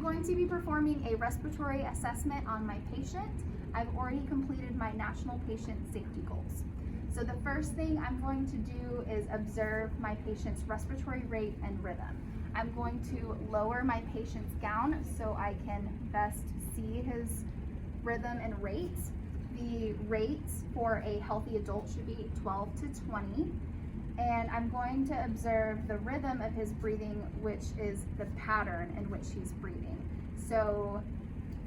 going to be performing a respiratory assessment on my patient. I've already completed my national patient safety goals. So the first thing I'm going to do is observe my patient's respiratory rate and rhythm. I'm going to lower my patient's gown so I can best see his rhythm and rate. The rate for a healthy adult should be 12 to 20. And I'm going to observe the rhythm of his breathing, which is the pattern in which he's breathing. So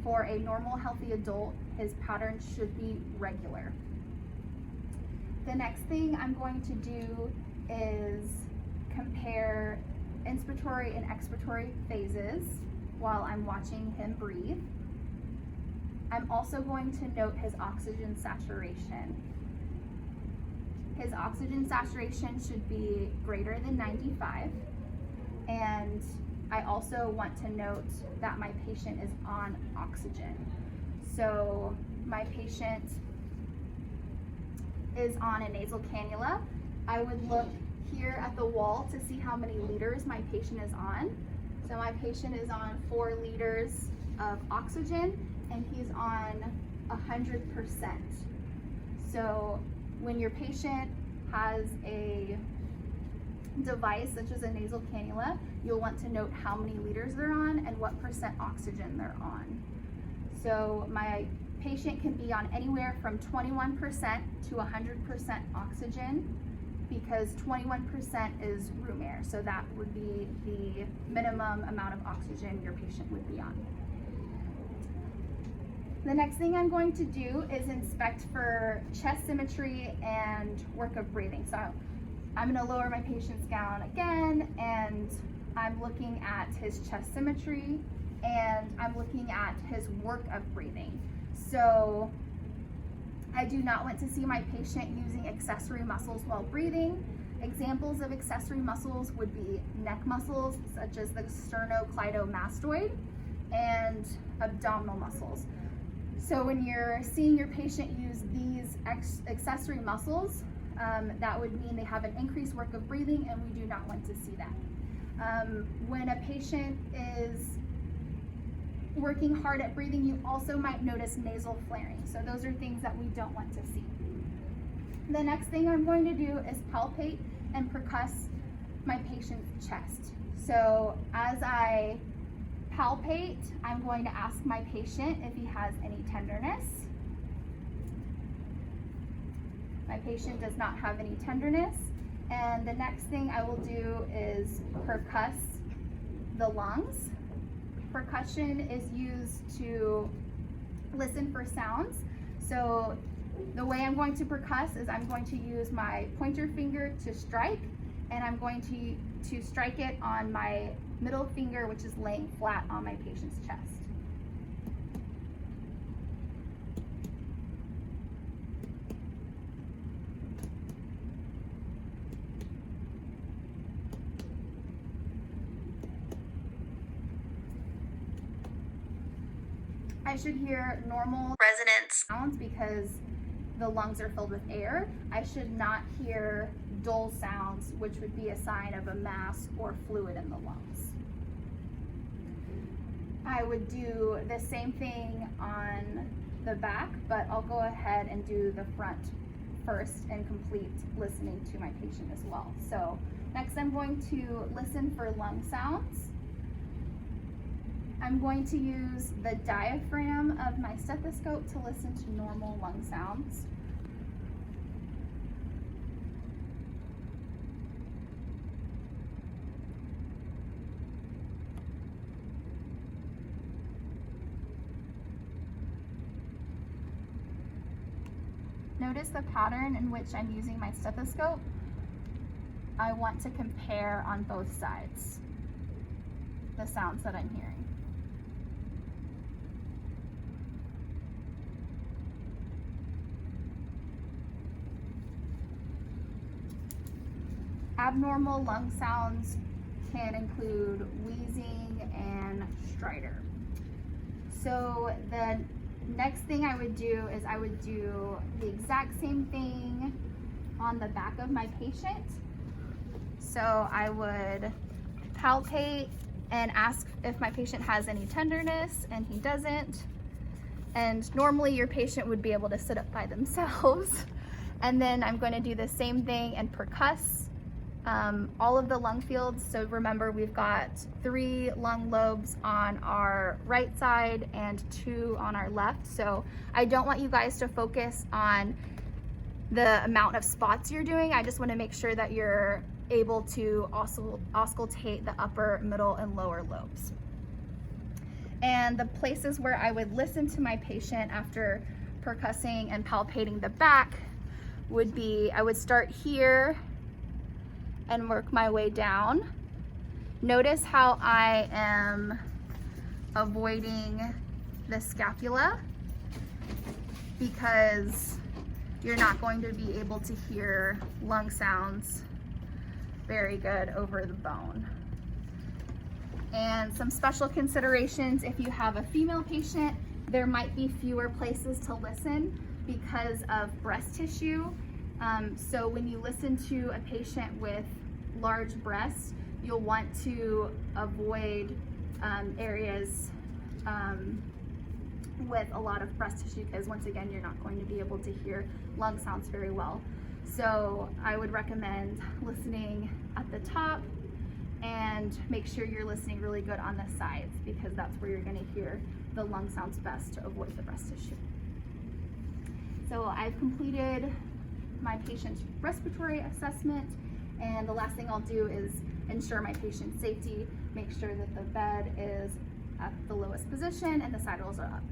for a normal healthy adult, his pattern should be regular. The next thing I'm going to do is compare inspiratory and expiratory phases while I'm watching him breathe. I'm also going to note his oxygen saturation. His oxygen saturation should be greater than 95, and I also want to note that my patient is on oxygen. So my patient is on a nasal cannula. I would look here at the wall to see how many liters my patient is on. So my patient is on 4 liters of oxygen and he's on 100%. So when your patient has a device such as a nasal cannula, you'll want to note how many liters they're on and what percent oxygen they're on. So my patient can be on anywhere from 21% to 100% oxygen, because 21% is room air. So that would be the minimum amount of oxygen your patient would be on. The next thing I'm going to do is inspect for chest symmetry and work of breathing. So I'm going to lower my patient's gown again, and I'm looking at his chest symmetry, and I'm looking at his work of breathing. So I do not want to see my patient using accessory muscles while breathing. Examples of accessory muscles would be neck muscles, such as the sternocleidomastoid, and abdominal muscles. So when you're seeing your patient use these accessory muscles, that would mean they have an increased work of breathing, and we do not want to see that. When a patient is working hard at breathing, you also might notice nasal flaring. So those are things that we don't want to see. The next thing I'm going to do is palpate and percuss my patient's chest. So as I palpate, I'm going to ask my patient if he has any tenderness. My patient does not have any tenderness. And the next thing I will do is percuss the lungs. Percussion is used to listen for sounds. So the way I'm going to percuss is I'm going to use my pointer finger to strike, and I'm going to strike it on my middle finger, which is laying flat on my patient's chest. I should hear normal resonance sounds because the lungs are filled with air. I should not hear dull sounds, which would be a sign of a mass or fluid in the lungs. I would do the same thing on the back, but I'll go ahead and do the front first and complete listening to my patient as well. So next I'm going to listen for lung sounds. I'm going to use the diaphragm of my stethoscope to listen to normal lung sounds. Notice the pattern in which I'm using my stethoscope. I want to compare on both sides the sounds that I'm hearing. Abnormal lung sounds can include wheezing and stridor. So the next thing I would do is I would do the exact same thing on the back of my patient. So I would palpate and ask if my patient has any tenderness, and he doesn't. And normally your patient would be able to sit up by themselves. And then I'm going to do the same thing and percuss all of the lung fields. So remember, we've got 3 lung lobes on our right side and 2 on our left. So I don't want you guys to focus on the amount of spots you're doing. I just want to make sure that you're able to also auscultate the upper, middle, and lower lobes. And the places where I would listen to my patient after percussing and palpating the back would be, I would start here and work my way down. Notice how I am avoiding the scapula, because you're not going to be able to hear lung sounds very good over the bone. And some special considerations: if you have a female patient, there might be fewer places to listen because of breast tissue. So when you listen to a patient with large breasts, you'll want to avoid areas with a lot of breast tissue, because once again, you're not going to be able to hear lung sounds very well. So I would recommend listening at the top, and make sure you're listening really good on the sides, because that's where you're going to hear the lung sounds best to avoid the breast tissue. So I've completed my patient's respiratory assessment, and the last thing I'll do is ensure my patient's safety, make sure that the bed is at the lowest position and the side rails are up.